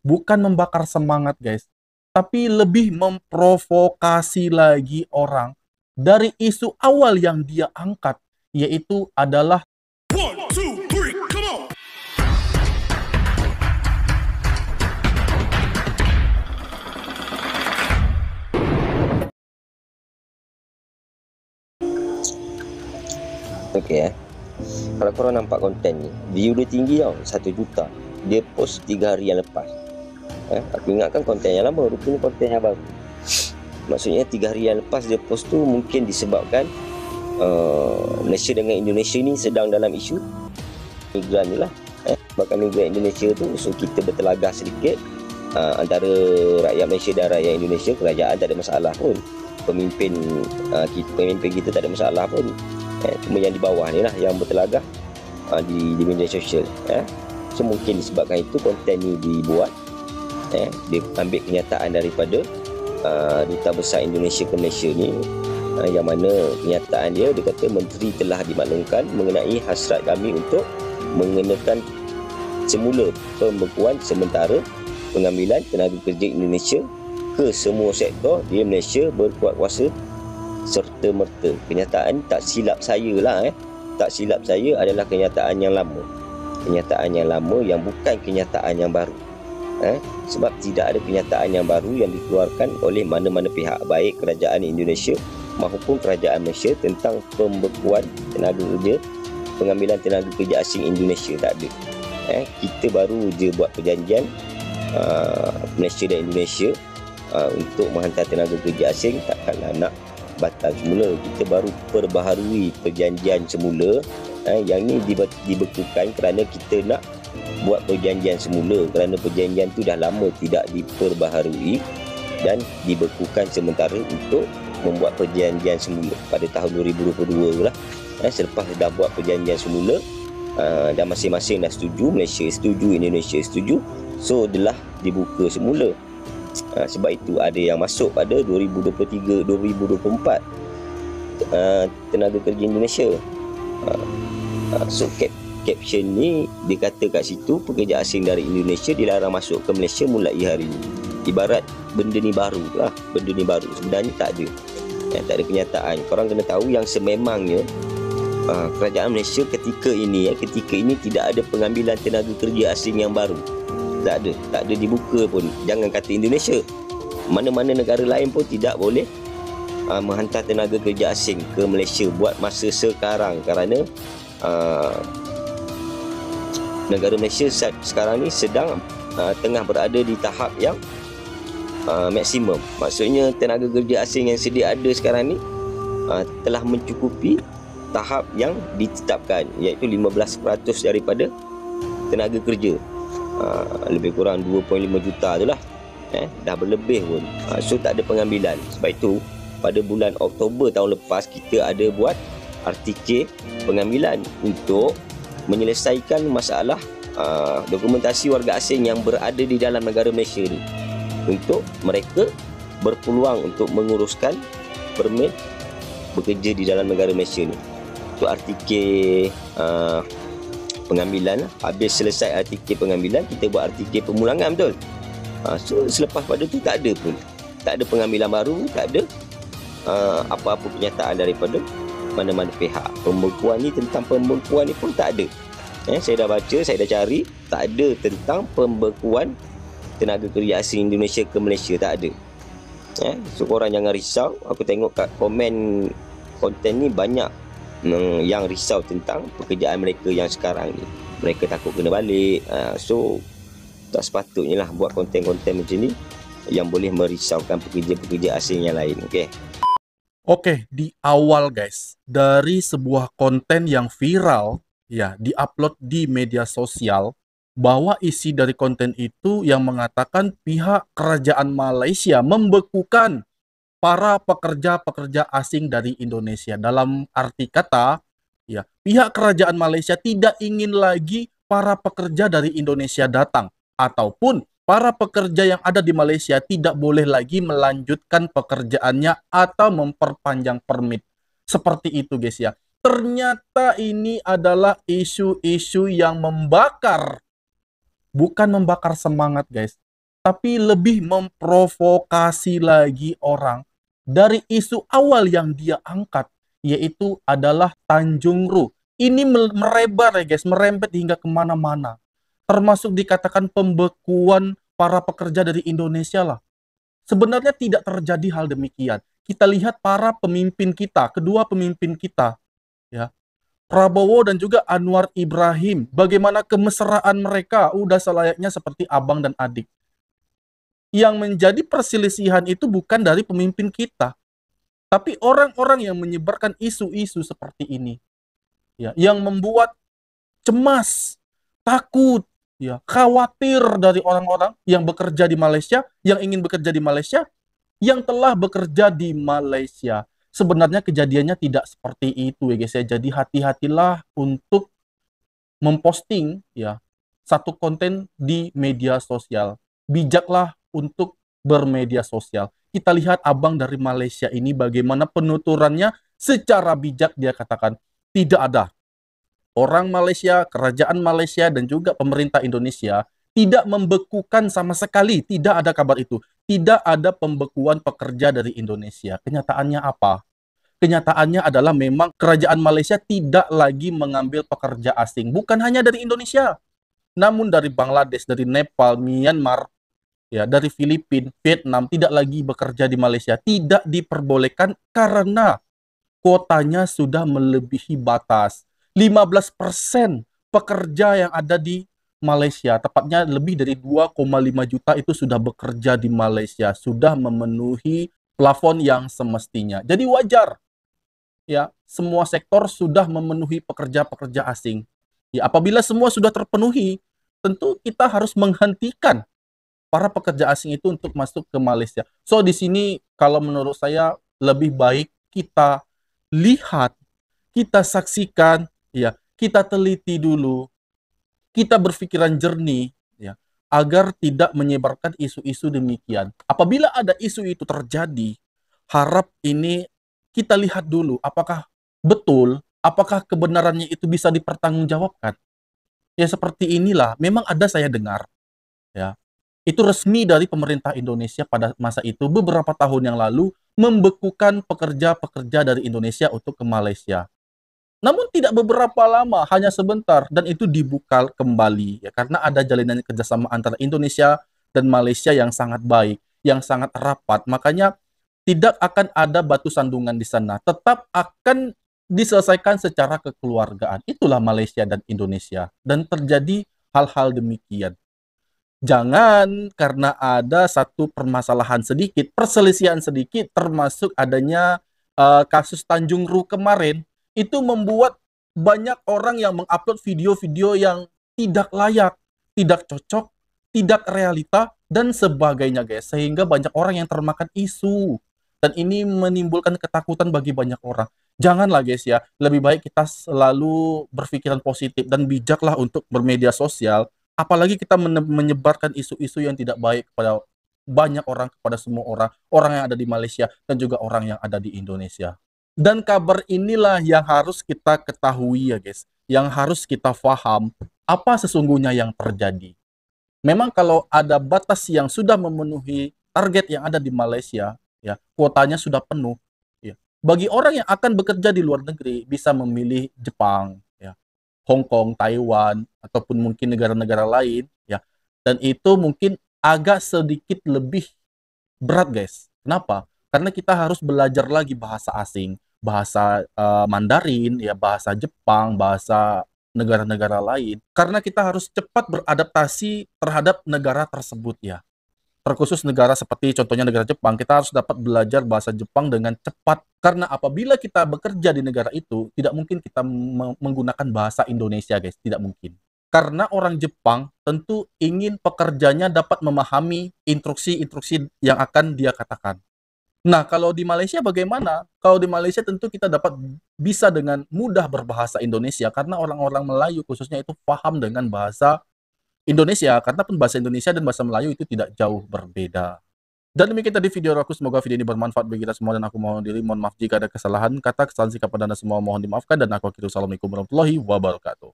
bukan membakar semangat guys, tapi lebih memprovokasi lagi orang dari isu awal yang dia angkat, yaitu adalah One, two, three, come on! Okey Kalau korang nampak konten ni, view dia tinggi tau, 1 juta. Dia post 3 hari yang lepas. Aku ingatkan konten yang lama, rupanya konten yang baru. Maksudnya 3 hari yang lepas dia post tu mungkin disebabkan Malaysia dengan Indonesia ni sedang dalam isu migran ni lah. Sebabkan migran Indonesia tu, so kita bertelagah sedikit antara rakyat Malaysia dan rakyat Indonesia. Kerajaan tak ada masalah pun, pemimpin kita tak ada masalah pun. Cuma yang di bawah ni lah yang bertelagah di media sosial. So mungkin disebabkan itu konten ni dibuat. Dia ambil kenyataan daripada Duta Besar Indonesia ke Malaysia ni, yang mana kenyataan dia kata menteri telah dimaklumkan mengenai hasrat kami untuk mengenakan semula pembekuan sementara pengambilan tenaga kerja Indonesia ke semua sektor di Malaysia berkuat kuasa serta merta. Kenyataan tak silap saya lah tak silap saya adalah kenyataan yang lama. Kenyataan yang lama yang bukan kenyataan yang baru. Sebab tidak ada kenyataan yang baru yang dikeluarkan oleh mana-mana pihak, baik kerajaan Indonesia maupun kerajaan Malaysia, tentang pembekuan tenaga kerja, pengambilan tenaga kerja asing Indonesia. Tak ada. Kita baru je buat perjanjian Malaysia dan Indonesia untuk menghantar tenaga kerja asing. Takkanlah nak batal semula. Kita baru perbaharui perjanjian semula. Yang ni dibekukan kerana kita nak buat perjanjian semula, kerana perjanjian tu dah lama tidak diperbaharui dan dibekukan sementara untuk membuat perjanjian semula pada tahun 2022 lah. Selepas dah buat perjanjian semula dan masing-masing dah setuju, Malaysia setuju, Indonesia setuju, so adalah dibuka semula. Sebab itu ada yang masuk pada 2023-2024 tenaga kerja Indonesia. So caption ni dia kata kat situ, pekerja asing dari Indonesia dilarang masuk ke Malaysia mulai hari ini. Ibarat benda ni baru lah, benda ni baru. Sebenarnya tak ada, tak ada kenyataan. Korang kena tahu yang sememangnya kerajaan Malaysia ketika ini tidak ada pengambilan tenaga kerja asing yang baru. Tak ada dibuka pun. Jangan kata Indonesia, mana-mana negara lain pun tidak boleh menghantar tenaga kerja asing ke Malaysia buat masa sekarang, kerana negara Malaysia sekarang ni sedang tengah berada di tahap yang maksimum. Maksudnya tenaga kerja asing yang sedia ada sekarang ni telah mencukupi tahap yang ditetapkan, iaitu 15% daripada tenaga kerja. Lebih kurang 2.5 juta tu lah. Dah berlebih pun. So tak ada pengambilan. Sebab itu pada bulan Oktober tahun lepas kita ada buat RTK pengambilan untuk menyelesaikan masalah dokumentasi warga asing yang berada di dalam negara Malaysia ni, untuk mereka berpeluang untuk menguruskan permit bekerja di dalam negara Malaysia ni. Untuk RTK pengambilan, habis selesai RTK pengambilan, kita buat RTK pemulangan, betul. So selepas pada tu tak ada pun, tak ada pengambilan baru, tak ada apa-apa kenyataan daripada mana-mana pihak. Pembekuan ni, tentang pembekuan ni pun tak ada. Saya dah baca, saya dah cari, tak ada tentang pembekuan tenaga kerja asing Indonesia ke Malaysia, tak ada. So korang jangan risau. Aku tengok kat komen konten ni banyak yang risau tentang pekerjaan mereka yang sekarang ni. Mereka takut kena balik. So tak sepatutnya lah buat konten-konten macam ni yang boleh merisaukan pekerja-pekerja asing yang lain. Oke, di awal guys, dari sebuah konten yang viral, ya, diupload di media sosial, bahwa isi dari konten itu yang mengatakan pihak kerajaan Malaysia membekukan para pekerja-pekerja asing dari Indonesia. Dalam arti kata, ya, pihak kerajaan Malaysia tidak ingin lagi para pekerja dari Indonesia datang, ataupun para pekerja yang ada di Malaysia tidak boleh lagi melanjutkan pekerjaannya atau memperpanjang permit. Seperti itu guys ya. Ternyata ini adalah isu-isu yang membakar, bukan membakar semangat guys, tapi lebih memprovokasi lagi orang dari isu awal yang dia angkat, yaitu adalah Tanjung Ru. Ini merebar ya guys, merembet hingga kemana-mana. Termasuk dikatakan pembekuan para pekerja dari Indonesia lah. Sebenarnya tidak terjadi hal demikian. Kita lihat para pemimpin kita, kedua pemimpin kita, ya, Prabowo dan juga Anwar Ibrahim, bagaimana kemesraan mereka, udah selayaknya seperti abang dan adik. Yang menjadi perselisihan itu bukan dari pemimpin kita, tapi orang-orang yang menyebarkan isu-isu seperti ini, ya, yang membuat cemas, takut, ya, khawatir dari orang-orang yang bekerja di Malaysia, yang ingin bekerja di Malaysia, yang telah bekerja di Malaysia. Sebenarnya kejadiannya tidak seperti itu ya guys ya. Jadi hati-hatilah untuk memposting ya satu konten di media sosial. Bijaklah untuk bermedia sosial. Kita lihat abang dari Malaysia ini bagaimana penuturannya secara bijak. Dia katakan tidak ada orang Malaysia, kerajaan Malaysia, dan juga pemerintah Indonesia tidak membekukan sama sekali. Tidak ada kabar itu. Tidak ada pembekuan pekerja dari Indonesia. Kenyataannya apa? Kenyataannya adalah memang kerajaan Malaysia tidak lagi mengambil pekerja asing. Bukan hanya dari Indonesia, namun dari Bangladesh, dari Nepal, Myanmar, ya, dari Filipina, Vietnam, tidak lagi bekerja di Malaysia. Tidak diperbolehkan karena kuotanya sudah melebihi batas. 15% pekerja yang ada di Malaysia, tepatnya lebih dari 2,5 juta itu sudah bekerja di Malaysia, sudah memenuhi plafon yang semestinya. Jadi wajar ya, semua sektor sudah memenuhi pekerja-pekerja asing. Ya, apabila semua sudah terpenuhi, tentu kita harus menghentikan para pekerja asing itu untuk masuk ke Malaysia. So di sini kalau menurut saya lebih baik kita lihat, kita saksikan, ya, kita teliti dulu, kita berpikiran jernih, ya, agar tidak menyebarkan isu-isu demikian. Apabila ada isu itu terjadi, harap ini kita lihat dulu apakah betul, apakah kebenarannya itu bisa dipertanggungjawabkan. Ya seperti inilah, memang ada saya dengar, ya, itu resmi dari pemerintah Indonesia pada masa itu beberapa tahun yang lalu membekukan pekerja-pekerja dari Indonesia untuk ke Malaysia. Namun tidak beberapa lama, hanya sebentar, dan itu dibuka kembali ya karena ada jalinan kerjasama antara Indonesia dan Malaysia yang sangat baik, yang sangat rapat. Makanya tidak akan ada batu sandungan di sana, tetap akan diselesaikan secara kekeluargaan. Itulah Malaysia dan Indonesia, dan terjadi hal-hal demikian. Jangan karena ada satu permasalahan sedikit, perselisihan sedikit, termasuk adanya kasus Tanjung Ru kemarin, itu membuat banyak orang yang mengupload video-video yang tidak layak, tidak cocok, tidak realita, dan sebagainya guys. Sehingga banyak orang yang termakan isu. Dan ini menimbulkan ketakutan bagi banyak orang. Janganlah guys ya, lebih baik kita selalu berpikiran positif dan bijaklah untuk bermedia sosial. Apalagi kita menyebarkan isu-isu yang tidak baik kepada banyak orang, kepada semua orang, orang yang ada di Malaysia dan juga orang yang ada di Indonesia. Dan kabar inilah yang harus kita ketahui ya guys, yang harus kita paham apa sesungguhnya yang terjadi. Memang kalau ada batas yang sudah memenuhi target yang ada di Malaysia, ya, kuotanya sudah penuh, ya. Bagi orang yang akan bekerja di luar negeri bisa memilih Jepang, ya, Hong Kong, Taiwan, ataupun mungkin negara-negara lain, ya. Dan itu mungkin agak sedikit lebih berat, guys. Kenapa? Karena kita harus belajar lagi bahasa asing, bahasa Mandarin, ya, bahasa Jepang, bahasa negara-negara lain. Karena kita harus cepat beradaptasi terhadap negara tersebut, ya. Terkhusus negara seperti contohnya negara Jepang, kita harus dapat belajar bahasa Jepang dengan cepat. Karena apabila kita bekerja di negara itu, tidak mungkin kita menggunakan bahasa Indonesia, guys. Tidak mungkin. Karena orang Jepang tentu ingin pekerjanya dapat memahami instruksi-instruksi yang akan dia katakan. Nah, kalau di Malaysia bagaimana? Kalau di Malaysia tentu kita dapat bisa dengan mudah berbahasa Indonesia karena orang-orang Melayu khususnya itu paham dengan bahasa Indonesia, karena pun bahasa Indonesia dan bahasa Melayu itu tidak jauh berbeda. Dan demikian tadi video aku, semoga video ini bermanfaat bagi kita semua dan aku mohon diri, mohon maaf jika ada kesalahan kata, kesalahan sikap pada Anda semua mohon dimaafkan dan aku akhiri. Assalamualaikum warahmatullahi wabarakatuh.